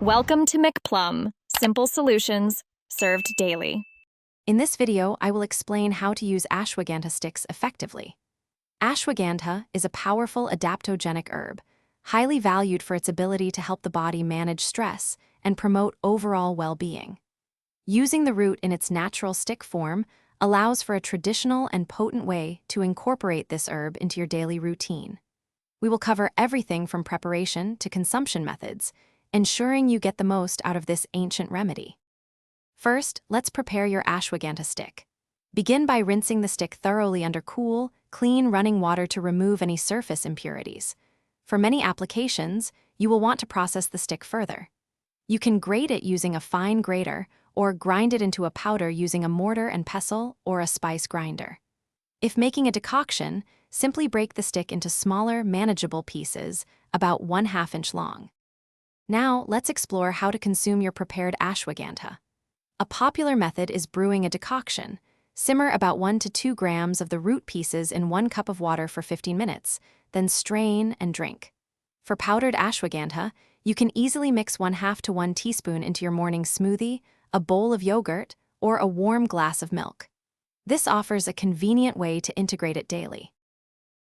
Welcome to McPlum, simple solutions served daily. In this video, I will explain how to use ashwagandha sticks effectively. Ashwagandha is a powerful adaptogenic herb, highly valued for its ability to help the body manage stress and promote overall well-being. Using the root in its natural stick form allows for a traditional and potent way to incorporate this herb into your daily routine. We will cover everything from preparation to consumption methods, ensuring you get the most out of this ancient remedy. First, let's prepare your ashwagandha stick. Begin by rinsing the stick thoroughly under cool, clean running water to remove any surface impurities. For many applications, you will want to process the stick further. You can grate it using a fine grater or grind it into a powder using a mortar and pestle or a spice grinder. If making a decoction, simply break the stick into smaller, manageable pieces, about 1/2 inch long. Now, let's explore how to consume your prepared ashwagandha. A popular method is brewing a decoction. Simmer about 1 to 2 grams of the root pieces in 1 cup of water for 15 minutes, then strain and drink. For powdered ashwagandha, you can easily mix 1/2 to 1 teaspoon into your morning smoothie, a bowl of yogurt, or a warm glass of milk. This offers a convenient way to integrate it daily.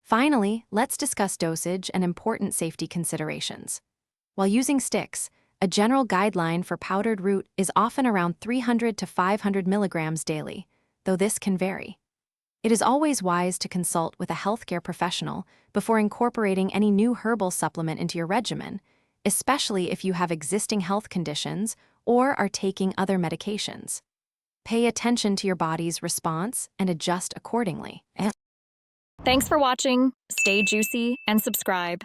Finally, let's discuss dosage and important safety considerations. While using sticks, a general guideline for powdered root is often around 300 to 500 milligrams daily, though this can vary. It is always wise to consult with a healthcare professional before incorporating any new herbal supplement into your regimen, especially if you have existing health conditions or are taking other medications. Pay attention to your body's response and adjust accordingly. Thanks for watching. Stay juicy and subscribe.